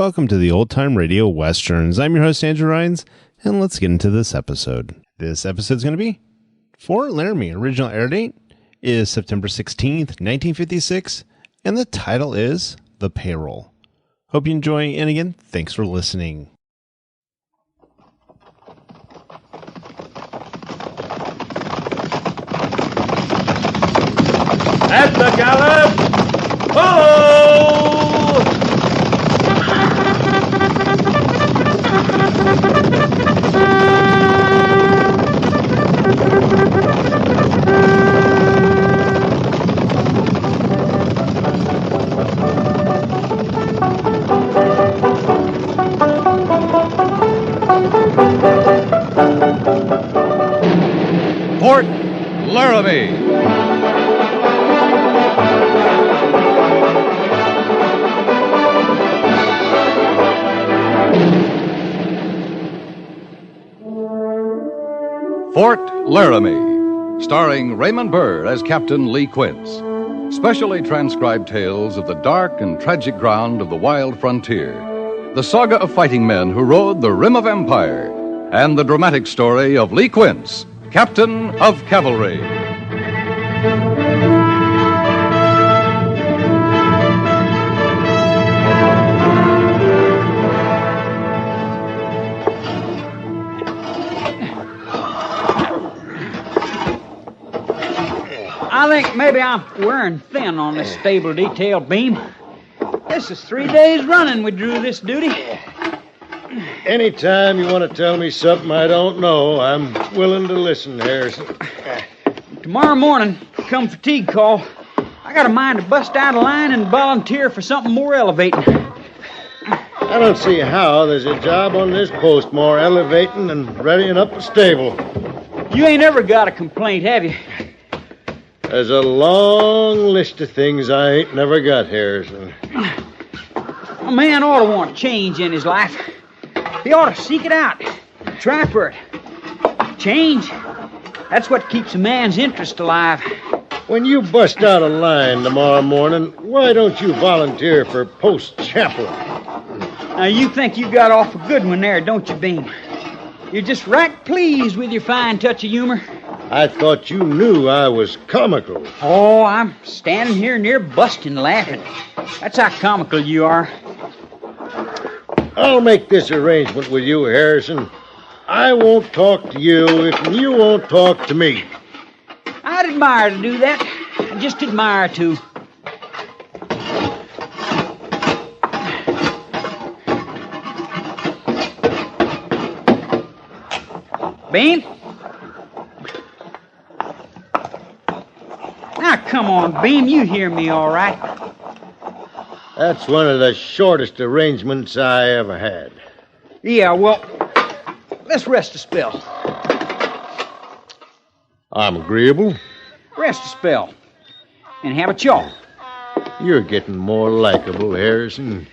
Welcome to the Old Time Radio Westerns. I'm your host, Andrew Rhynes, and let's get into this episode. This episode is going to be Fort Laramie. Original air date is September 16th, 1956, and the title is The Payroll. Hope you enjoy, and again, thanks for listening. At the gallop! Ho! Fort Laramie. Fort Laramie, starring Raymond Burr as Captain Lee Quince. Specially transcribed tales of the dark and tragic ground of the wild frontier. The saga of fighting men who rode the rim of empire. And the dramatic story of Lee Quince, Captain of Cavalry. I think maybe I'm wearing thin on this stable detail beam. This is 3 days running we drew this duty. Anytime you want to tell me something I don't know, I'm willing to listen, Harrison. Tomorrow morning, come fatigue call, I got a mind to bust out of line and volunteer for something more elevating. I don't see how there's a job on this post more elevating than readying up a stable. You ain't ever got a complaint, have you? There's a long list of things I ain't never got, Harrison. A man ought to want change in his life. He ought to seek it out, try for it. Change, that's what keeps a man's interest alive. When you bust out of line tomorrow morning, why don't you volunteer for post chaplain? Now, you think you got off a good one there, don't you, Beam? You're just right pleased with your fine touch of humor. I thought you knew I was comical. Oh, I'm standing here near busting laughing. That's how comical you are. I'll make this arrangement with you, Harrison. I won't talk to you if you won't talk to me. I'd admire to do that. I just admire to. Bean? Now, come on, Beam. You hear me all right. That's one of the shortest arrangements I ever had. Yeah, well, let's rest a spell. I'm agreeable. Rest a spell. And have a chaw. You're getting more likable, Harrison.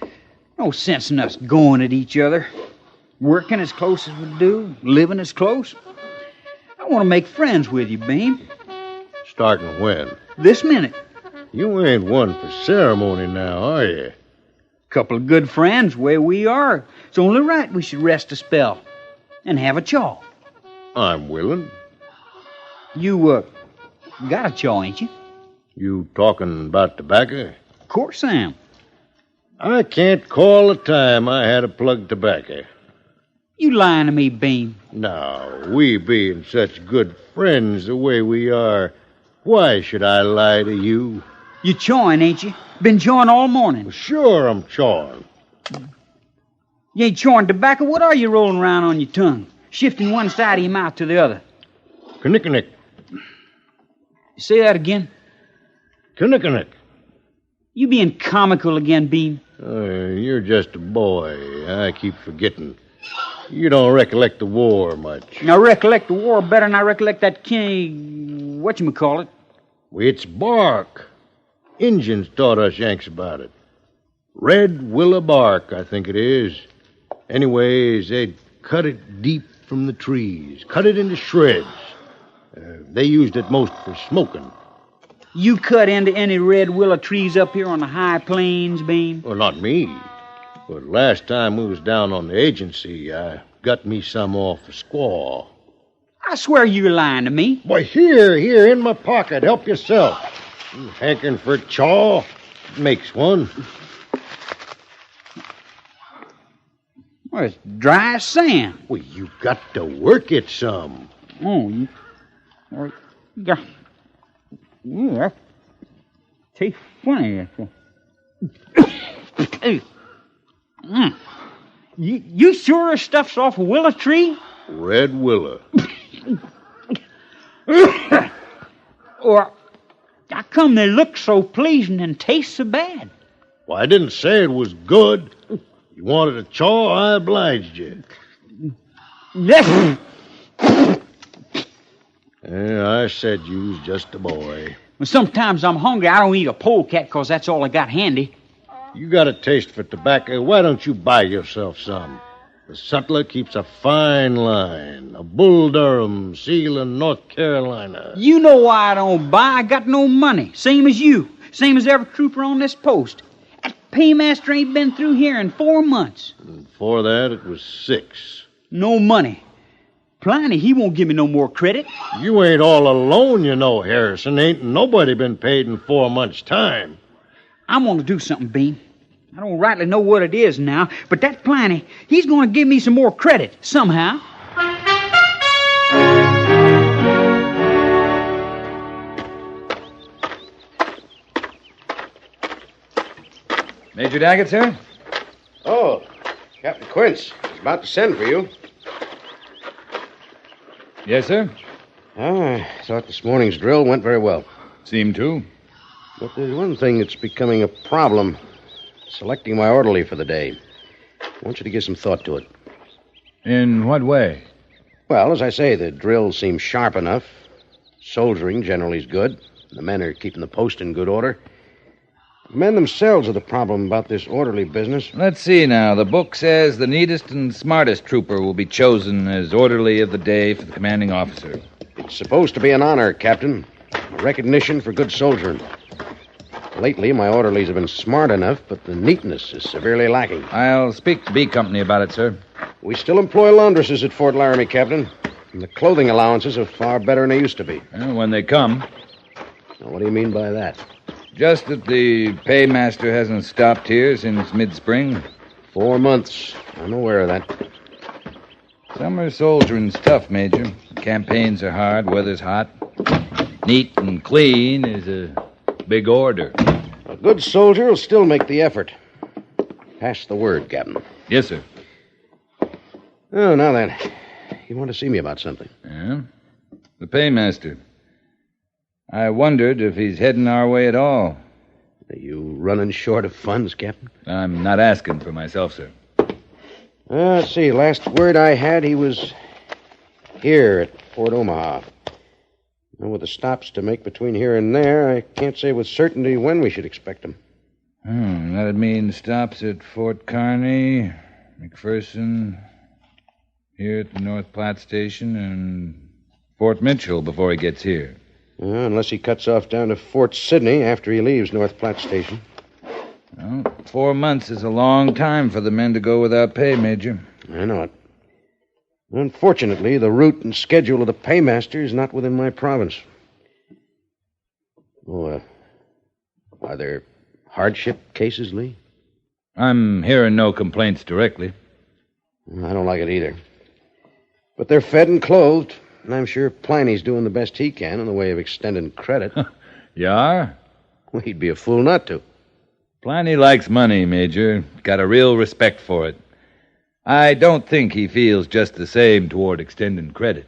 No sense in us going at each other. Working as close as we do, living as close. I want to make friends with you, Beam. Starting when? This minute. You ain't one for ceremony now, are you? Couple of good friends, where we are. It's only right we should rest a spell. And have a chaw. I'm willing. You, got a chaw, ain't you? You talking about tobacco? Of course I am. I can't call the time I had a plug tobacco. You lying to me, Beam. Now, we being such good friends the way we are, why should I lie to you? You chawing, ain't you? Been chawing all morning. Well, sure I'm chawing. You ain't chawing tobacco. What are you rolling around on your tongue? Shifting one side of your mouth to the other. Knick-knick. Say that again. Knick-knick. You being comical again, Beam. You're just a boy. I keep forgetting. You don't recollect the war much. Now, recollect the war better than I recollect that whatchamacallit. It's bark. Injuns taught us Yanks about it. Red willow bark, I think it is. Anyways, they'd cut it deep from the trees, cut it into shreds. They used it most for smoking. You cut into any red willow trees up here on the high plains, Beam? Well, not me. But last time we was down on the agency, I got me some off a squaw. I swear you're lying to me. Why, here, in my pocket. Help yourself. You hankering for a chaw? Makes one. Well, it's dry as sand. Well, you got to work it some. Oh, you got... Yeah. Tastes funny. You sure this stuff's off a willow tree? Red willow. Or how come they look so pleasing and taste so bad? Well, I didn't say it was good. You wanted a chaw, I obliged you. Yeah, I said you was just a boy. well, sometimes I'm hungry. I don't eat a polecat because that's all I got handy. You got a taste for tobacco. Why don't you buy yourself some? The sutler keeps a fine line. A Bull Durham, seal in North Carolina. You know why I don't buy. I got no money. Same as you. Same as every trooper on this post. That paymaster ain't been through here in 4 months. And before that, it was 6. No money. Pliny, he won't give me no more credit. You ain't all alone, you know, Harrison. Ain't nobody been paid in 4 months' time. I'm going to do something, Bean. I don't rightly know what it is now, but that Pliny, he's going to give me some more credit somehow. Major Daggett, sir? Oh, Captain Quince. He's about to send for you. Yes, sir? I thought this morning's drill went very well. Seem to. But there's one thing that's becoming a problem. Selecting my orderly for the day. I want you to give some thought to it. In what way? Well, as I say, the drill seems sharp enough. Soldiering generally is good. The men are keeping the post in good order. The men themselves are the problem about this orderly business. Let's see now. The book says the neatest and smartest trooper will be chosen as orderly of the day for the commanding officer. It's supposed to be an honor, Captain. A recognition for good soldiering. Lately, my orderlies have been smart enough, but the neatness is severely lacking. I'll speak to B Company about it, sir. We still employ laundresses at Fort Laramie, Captain. And the clothing allowances are far better than they used to be. Well, when they come. Now, what do you mean by that? Just that the paymaster hasn't stopped here since mid-spring. 4 months. I'm aware of that. Summer soldiering's tough, Major. Campaigns are hard, weather's hot. Neat and clean is a big order. A good soldier will still make the effort. Pass the word, Captain. Yes, sir. Oh, now then. You want to see me about something? Yeah? The paymaster. I wondered if he's heading our way at all. Are you running short of funds, Captain? I'm not asking for myself, sir. Let's see. Last word I had, he was here at Fort Omaha. And with the stops to make between here and there, I can't say with certainty when we should expect him. That'd mean stops at Fort Kearney, McPherson, here at the North Platte Station, and Fort Mitchell before he gets here. Unless he cuts off down to Fort Sidney after he leaves North Platte Station. Well, 4 months is a long time for the men to go without pay, Major. I know it. Unfortunately, the route and schedule of the paymaster is not within my province. Oh, are there hardship cases, Lee? I'm hearing no complaints directly. I don't like it either. But they're fed and clothed, and I'm sure Pliny's doing the best he can in the way of extending credit. You are? Well, he'd be a fool not to. Pliny likes money, Major. Got a real respect for it. I don't think he feels just the same toward extending credit.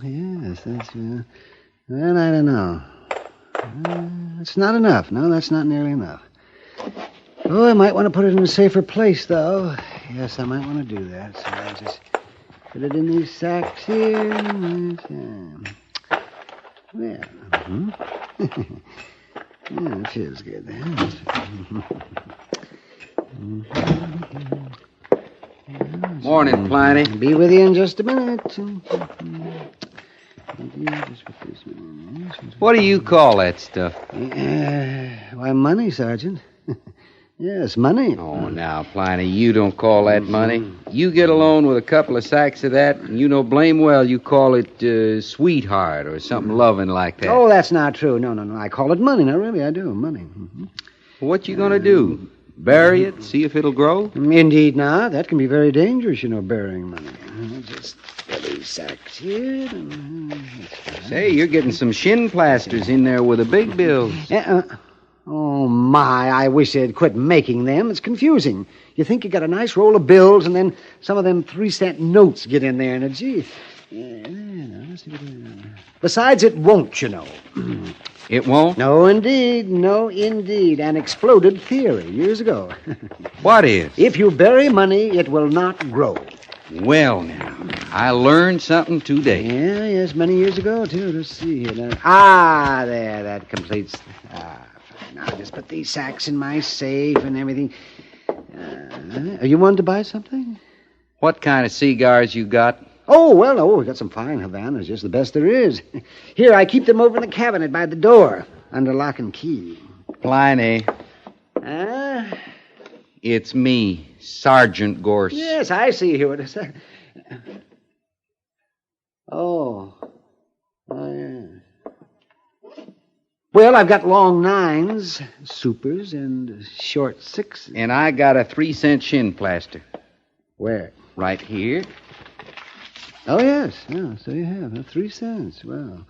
Yes, that's... well, I don't know. It's not enough. No, that's not nearly enough. Oh, I might want to put it in a safer place, though. Yes, I might want to do that. So I just put it in these sacks here. Well, yeah, it feels good then. Morning, Pliny. Be with you in just a minute. What do you call that stuff? Why, money, Sergeant. Yes, money. Oh, now, Pliny, you don't call that money. You get alone with a couple of sacks of that, and you know blame well you call it sweetheart or something loving like that. Oh, that's not true. No. I call it money. No, really, I do. Money. Mm-hmm. What you gonna do? Bury it, see if it'll grow? Indeed not. That can be very dangerous, burying money. Just get these sacks here. Say, you're getting some shin plasters in there with the big bills. Oh, my, I wish they'd quit making them. It's confusing. You think you got a nice roll of bills, and then some of them 3-cent notes get in there, and gee. Besides, it won't, It won't? No, indeed. An exploded theory years ago. What is? If you bury money, it will not grow. Well, now, I learned something today. Yes, many years ago, too. Let's see here. There, that completes. Fine. Now, I'll just put these sacks in my safe and everything. Are you wanting to buy something? What kind of cigars you got? We got some fine Havanas, just the best there is. Here, I keep them over in the cabinet by the door, under lock and key. Pliny. It's me, Sergeant Goerss. Yes, I see who it is. Yeah. Well, I've got long 9s, supers, and short 6s. And I got a 3-cent shin plaster. Where? Right here. Oh, yes. Yeah, so you have 3 cents. Well.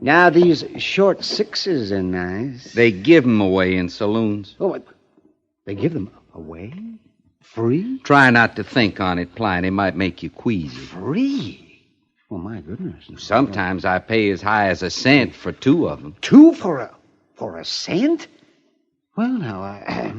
Now, these short 6s are nice. They give them away in saloons. Oh, what? They give them away? Free? Try not to think on it, Pliny. It might make you queasy. Free? Oh, my goodness. Sometimes I pay as high as $1 for 2 of them. 2 for a cent? Well, now, I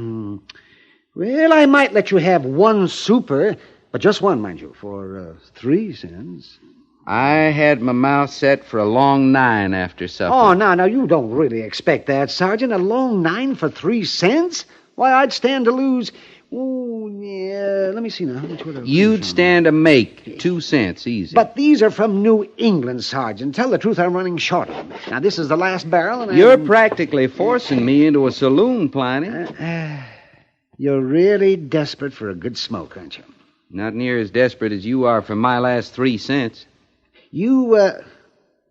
might let you have 1 super, but just 1, mind you, for 3 cents. I had my mouth set for a long 9 after supper. Oh, now, you don't really expect that, Sergeant. A long 9 for 3 cents? Why, I'd stand to lose. Oh, yeah. Let me see now. You'd stand to make 2 cents easy. But these are from New England, Sergeant. Tell the truth, I'm running short of them. Now, this is the last barrel, and You're practically forcing me into a saloon, Pliny. You're really desperate for a good smoke, aren't you? Not near as desperate as you are for my last 3 cents. You,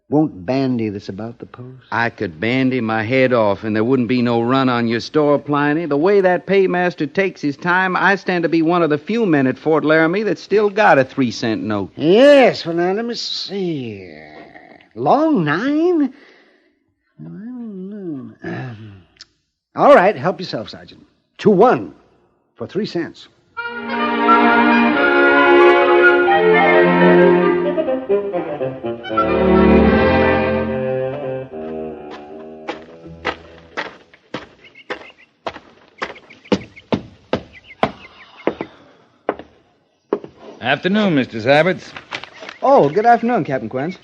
won't bandy this about the Post? I could bandy my head off, and there wouldn't be no run on your store, Pliny. The way that paymaster takes his time, I stand to be one of the few men at Fort Laramie that's still got a 3-cent note. Yes, well, now, let me see. Long 9? I don't know. All right, help yourself, Sergeant. 2-1 for 3 cents. Afternoon, Mr. Siberts. Oh, good afternoon, Captain Quince.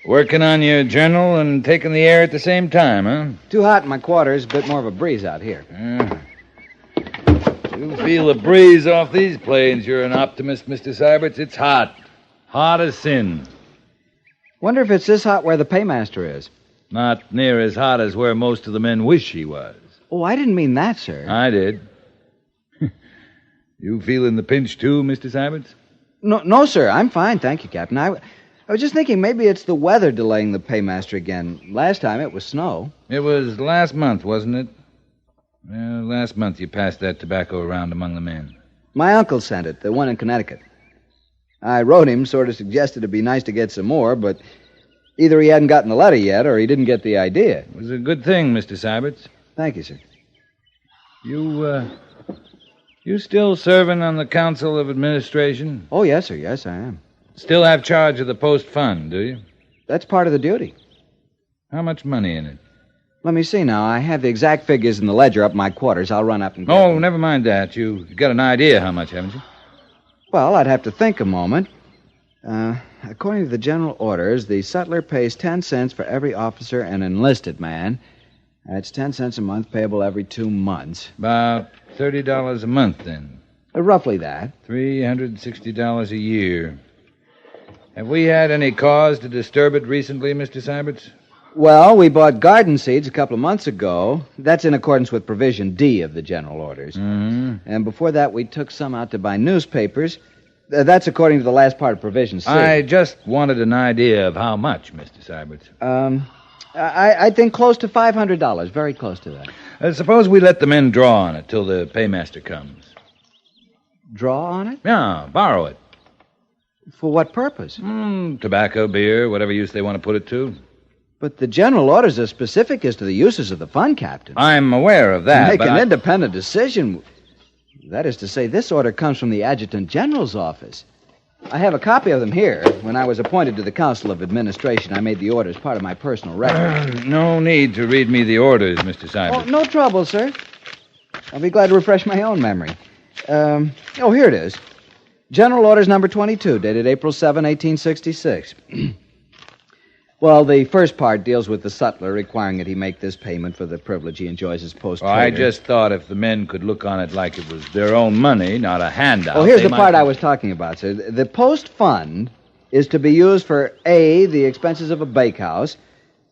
Working on your journal and taking the air at the same time, huh? Too hot in my quarters, a bit more of a breeze out here. You feel the breeze off these plains. You're an optimist, Mr. Siberts. It's hot. Hot as sin. Wonder if it's this hot where the paymaster is. Not near as hot as where most of the men wish he was. Oh, I didn't mean that, sir. I did. You feeling the pinch, too, Mr. Siberts? No, sir. I'm fine, thank you, Captain. I was just thinking maybe it's the weather delaying the paymaster again. Last time it was snow. It was last month, wasn't it? Well, last month you passed that tobacco around among the men. My uncle sent it, the one in Connecticut. I wrote him, sort of suggested it'd be nice to get some more, but either he hadn't gotten the letter yet or he didn't get the idea. It was a good thing, Mr. Siberts. Thank you, sir. You still serving on the Council of Administration? Oh, yes, sir. Yes, I am. Still have charge of the Post Fund, do you? That's part of the duty. How much money in it? Let me see now. I have the exact figures in the ledger up in my quarters. I'll run up and get Oh, them. never mind that. You've got an idea how much, haven't you? Well, I'd have to think a moment. According to the general orders, the sutler pays 10 cents for every officer and enlisted man. That's 10 cents a month, payable every 2 months. About $30 a month, then. Roughly that. $360 a year. Have we had any cause to disturb it recently, Mr. Siberts? Well, we bought garden seeds a couple of months ago. That's in accordance with Provision D of the general orders. Mm-hmm. And before that, we took some out to buy newspapers. That's according to the last part of Provision C. I just wanted an idea of how much, Mr. Siberts. I think close to $500. Very close to that. Suppose we let the men draw on it till the paymaster comes. Draw on it? Yeah, borrow it. For what purpose? Tobacco, beer, whatever use they want to put it to. But the general orders are specific as to the uses of the fund, Captain. I'm aware of that, Make but an independent decision. That is to say, this order comes from the Adjutant General's office. I have a copy of them here. When I was appointed to the Council of Administration, I made the orders part of my personal record. No need to read me the orders, Mr. Siberts. Oh, no trouble, sir. I'll be glad to refresh my own memory. Here it is. General Orders number 22, dated April 7, 1866. Well, the first part deals with the sutler requiring that he make this payment for the privilege he enjoys as post-trader. I just thought if the men could look on it like it was their own money, not a handout. Oh, here's the part I was talking about, sir. The post fund is to be used for A, the expenses of a bakehouse,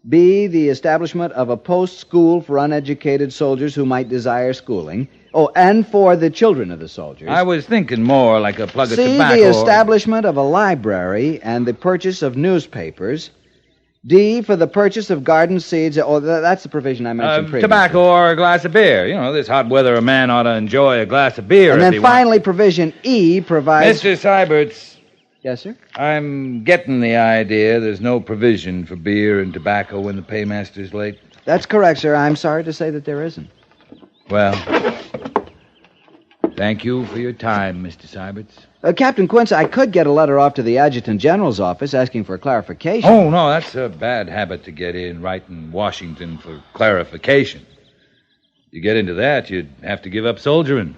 B, the establishment of a post school for uneducated soldiers who might desire schooling, and for the children of the soldiers. I was thinking more like a plug of C, tobacco. the establishment of a library and the purchase of newspapers. D, for the purchase of garden seeds. That's the provision I mentioned previously. Tobacco or a glass of beer. You know, this hot weather, a man ought to enjoy a glass of beer. And then finally, provision E provides... Mr. Siberts. Yes, sir? I'm getting the idea there's no provision for beer and tobacco when the paymaster's late. That's correct, sir. I'm sorry to say that there isn't. Well, thank you for your time, Mr. Siberts. Captain Quince, I could get a letter off to the Adjutant General's office asking for clarification. Oh, no, that's a bad habit to get in, right in Washington for clarification. You get into that, you'd have to give up soldiering.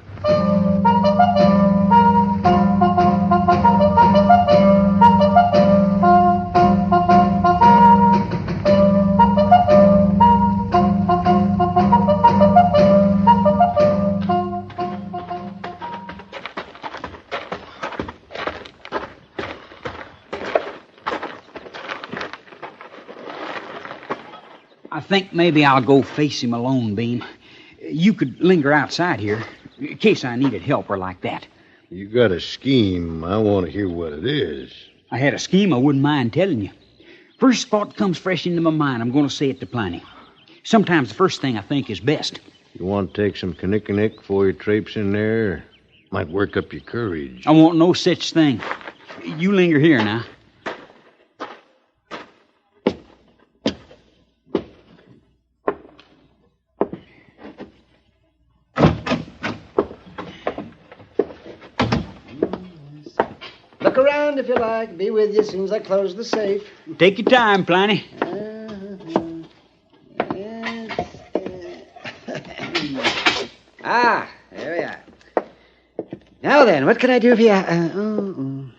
I think maybe I'll go face him alone, Beam. You could linger outside here, in case I needed help or like that. You got a scheme. I want to hear what it is. I had a scheme I wouldn't mind telling you. First thought comes fresh into my mind. I'm going to say it to Pliny. Sometimes the first thing I think is best. You want to take some knick before you traipse in there? Might work up your courage. I want no such thing. You linger here now. Look around if you like. Be with you as soon as I close the safe. Take your time, Pliny. There we are. Now then, what can I do for you?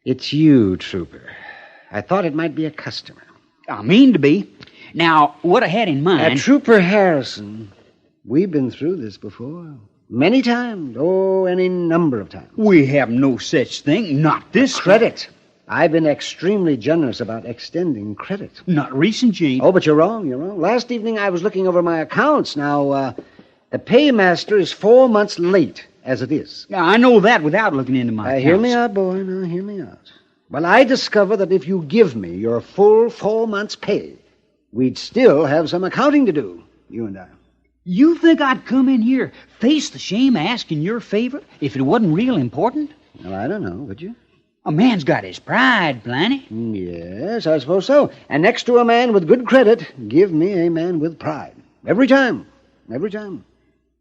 It's you, Trooper. I thought it might be a customer. I mean to be. Now, what I had in mind... Trooper Harrison, we've been through this before. Many times. Oh, any number of times. We have no such thing. Not this Credit. I've been extremely generous about extending credit. Not recent, Gene. Oh, but you're wrong. You're wrong. Last evening I was looking over my accounts. Now, the paymaster is 4 months late, as it is. Now, I know that without looking into my accounts. Hear me out, boy. Now, hear me out. Well, I discover that if you give me your full 4 months' pay, we'd still have some accounting to do, you and I. You think I'd come in here, face the shame of asking your favor, if it wasn't real important? Well, I don't know, would you? A man's got his pride, Pliny. Yes, I suppose so. And next to a man with good credit, give me a man with pride. Every time. Every time.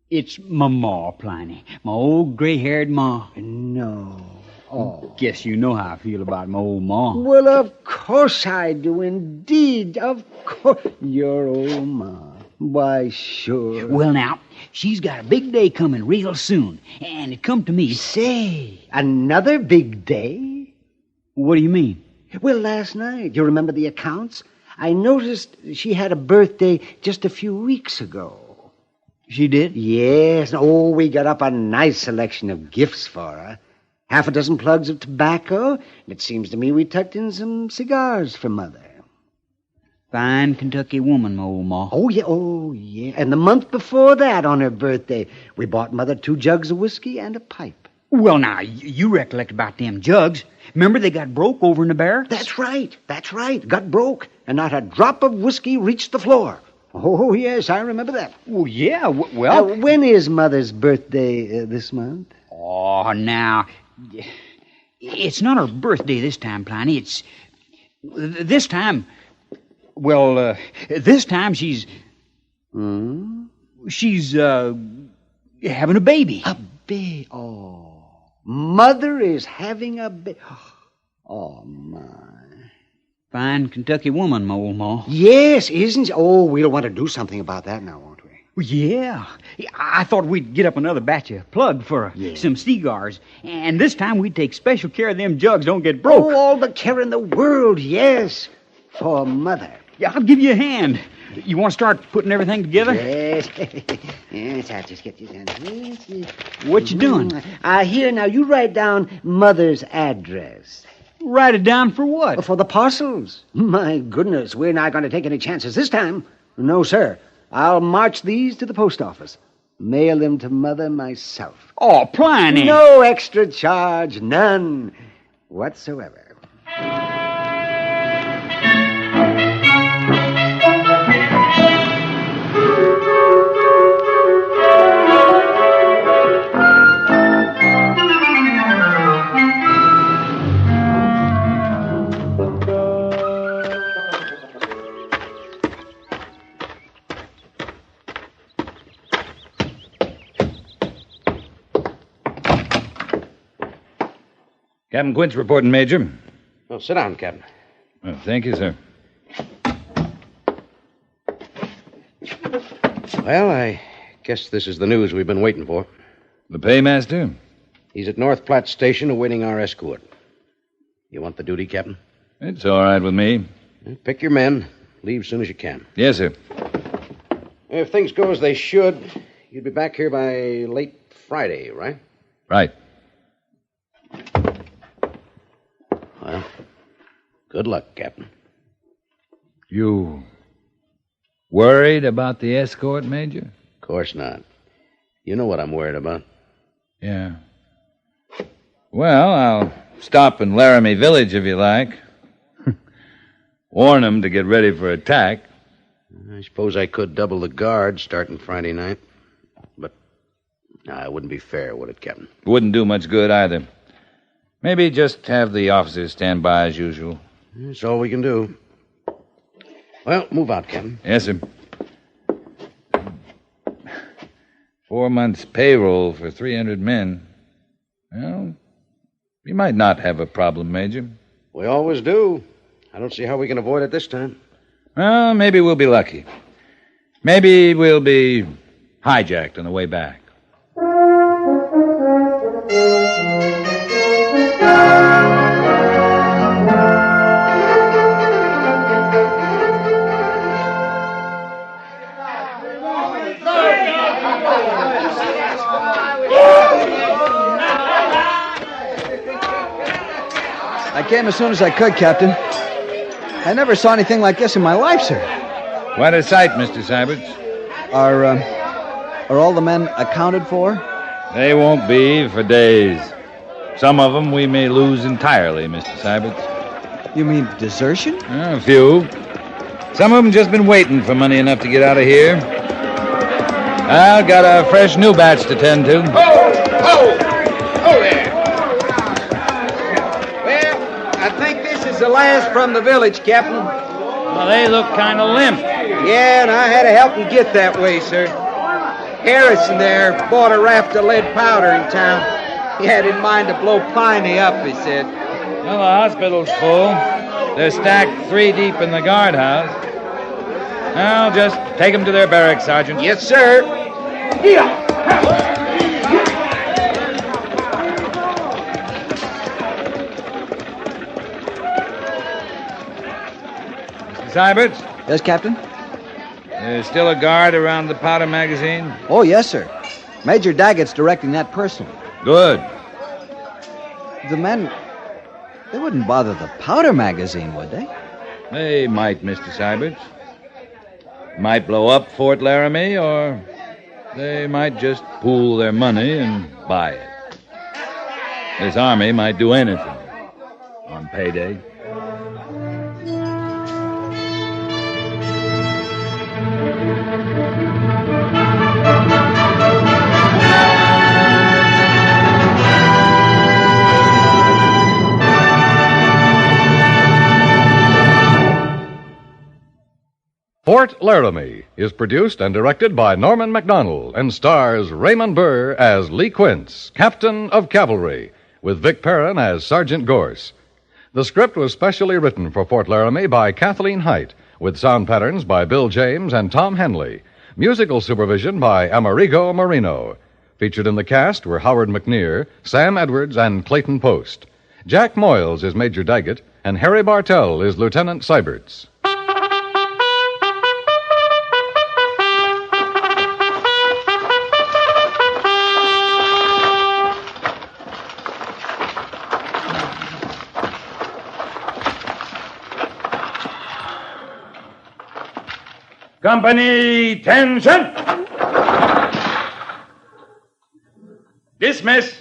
It's my ma, Pliny. My old gray-haired ma. No. Oh. Guess you know how I feel about my old ma. Well, of course I do, indeed. Of course. Your old ma. Why, sure. Well, now, she's got a big day coming real soon. And it come to me... Say, another big day? What do you mean? Well, last night, you remember the accounts? I noticed she had a birthday just a few weeks ago. She did? Yes. Oh, we got up a nice selection of gifts for her. Half a dozen plugs of tobacco, and it seems to me we tucked in some cigars for Mother. Fine Kentucky woman, my old ma. Oh, yeah. And the month before that, on her birthday, we bought Mother 2 jugs of whiskey and a pipe. Well, now, you recollect about them jugs. Remember they got broke over in the barracks? That's right. Got broke, and not a drop of whiskey reached the floor. Oh, yes, I remember that. Well, yeah, well... when is Mother's birthday this month? Oh, now... It's not her birthday this time, Pliny. It's... This time... Well, this time she's... She's, having a baby. A baby? Oh. Mother is having a baby. Oh, my. Fine Kentucky woman, my old ma. Yes, isn't she? Oh, we'll want to do something about that now, won't we? Well, yeah. I thought we'd get up another batch of plug for some cigars. And this time we'd take special care of them jugs don't get broke. Oh, all the care in the world, yes. For Mother. Yeah, I'll give you a hand. You want to start putting everything together? Yes. Yes, I'll just get you down. What you doing? Here, now, you write down Mother's address. Write it down for what? For the parcels. My goodness, we're not going to take any chances this time. No, sir. I'll march these to the post office. Mail them to Mother myself. Oh, Pliny. No extra charge, none whatsoever. Captain Quince reporting, Major. Oh, sit down, Captain. Oh, thank you, sir. Well, I guess this is the news we've been waiting for. The paymaster? He's at North Platte Station awaiting our escort. You want the duty, Captain? It's all right with me. Pick your men. Leave as soon as you can. Yes, sir. If things go as they should, you'd be back here by late Friday, right? Right. Well, good luck, Captain. You worried about the escort, Major? Of course not. You know what I'm worried about. Yeah. Well, I'll stop in Laramie Village if you like. Warn them to get ready for attack. I suppose I could double the guard starting Friday night. But it wouldn't be fair, would it, Captain? Wouldn't do much good either. Maybe just have the officers stand by as usual. That's all we can do. Well, move out, Captain. Yes, sir. 4 months' payroll for 300 men. Well, we might not have a problem, Major. We always do. I don't see how we can avoid it this time. Well, maybe we'll be lucky. Maybe we'll be hijacked on the way back. I came as soon as I could, Captain. I never saw anything like this in my life, sir. Quite a sight, Mr. Siberts. Are all the men accounted for? They won't be for days. Some of them we may lose entirely, Mr. Siberts. You mean desertion? A few. Some of them just been waiting for money enough to get out of here. I've got a fresh new batch to tend to. Oh there. Well, I think this is the last from the village, Captain. Well, they look kind of limp. Yeah, and I had to help them get that way, sir. Harrison there bought a raft of lead powder in town. He had in mind to blow Pliny up, he said. Well, the hospital's full. They're stacked 3 deep in the guardhouse. I'll just take them to their barracks, Sergeant. Yes, sir. Yeah. Siberts, Yes, Captain? there's still a guard around the powder magazine? Oh, yes, sir. Major Daggett's directing that personally. Good. The men, they wouldn't bother the powder magazine, would they? They might, Mr. Siberts. Might blow up Fort Laramie, or they might just pool their money and buy it. This army might do anything on payday. Fort Laramie is produced and directed by Norman Macdonnell and stars Raymond Burr as Lee Quince, Captain of Cavalry, with Vic Perrin as Sergeant Goerss. The script was specially written for Fort Laramie by Kathleen Hite, with sound patterns by Bill James and Tom Henley. Musical supervision by Amerigo Moreno. Featured in the cast were Howard McNear, Sam Edwards, and Clayton Post. Jack Moyles is Major Daggett, and Harry Bartel is Lieutenant Siberts. Company, attention! Dismiss.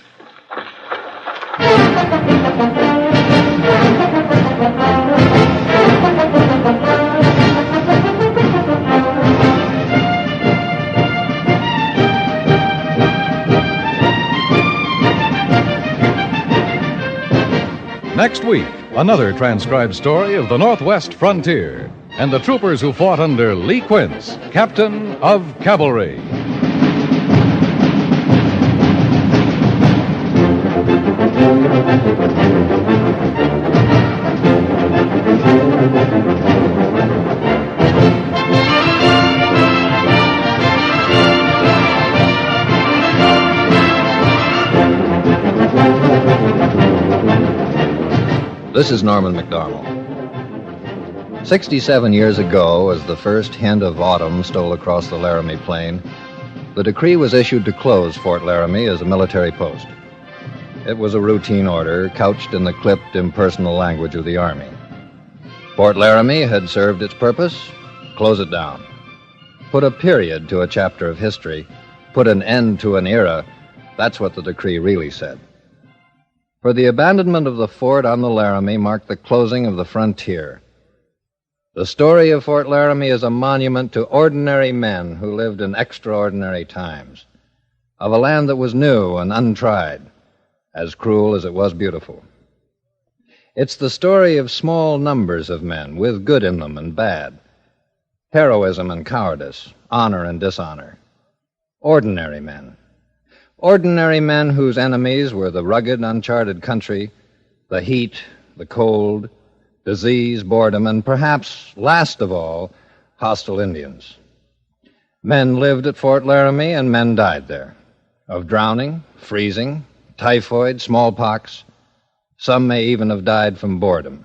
Next week, another transcribed story of the Northwest frontier and the troopers who fought under Lee Quince, Captain of Cavalry. This is Norman Macdonnell. 67 years ago, as the first hint of autumn stole across the Laramie plain, the decree was issued to close Fort Laramie as a military post. It was a routine order couched in the clipped, impersonal language of the Army. Fort Laramie had served its purpose. Close it down. Put a period to a chapter of history. Put an end to an era. That's what the decree really said. For the abandonment of the fort on the Laramie marked the closing of the frontier. The story of Fort Laramie is a monument to ordinary men who lived in extraordinary times, of a land that was new and untried, as cruel as it was beautiful. It's the story of small numbers of men with good in them and bad, heroism and cowardice, honor and dishonor. Ordinary men. Ordinary men whose enemies were the rugged, uncharted country, the heat, the cold, disease, boredom, and perhaps, last of all, hostile Indians. Men lived at Fort Laramie and men died there, of drowning, freezing, typhoid, smallpox. Some may even have died from boredom.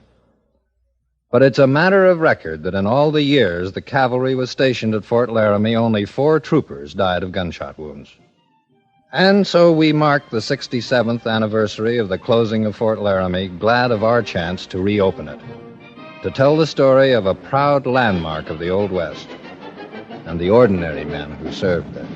But it's a matter of record that in all the years the cavalry was stationed at Fort Laramie, only 4 troopers died of gunshot wounds. And so we mark the 67th anniversary of the closing of Fort Laramie, glad of our chance to reopen it, to tell the story of a proud landmark of the Old West and the ordinary men who served there.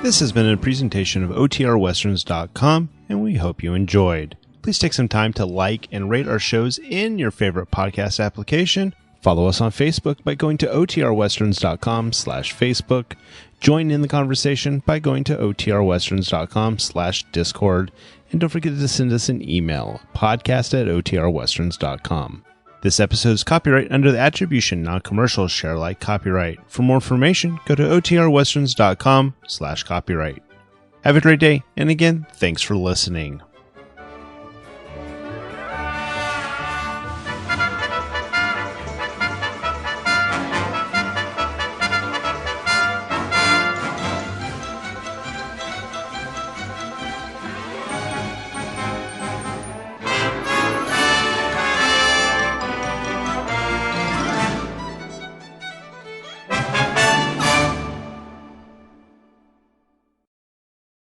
This has been a presentation of OTRWesterns.com, and we hope you enjoyed. Please take some time to like and rate our shows in your favorite podcast application. Follow us on Facebook by going to OTRWesterns.com/Facebook. Join in the conversation by going to OTRWesterns.com/Discord. And don't forget to send us an email, podcast@OTRWesterns.com. This episode is copyright under the Attribution Non-Commercial Share Alike copyright. For more information, go to OTRWesterns.com/copyright. Have a great day, and again, thanks for listening.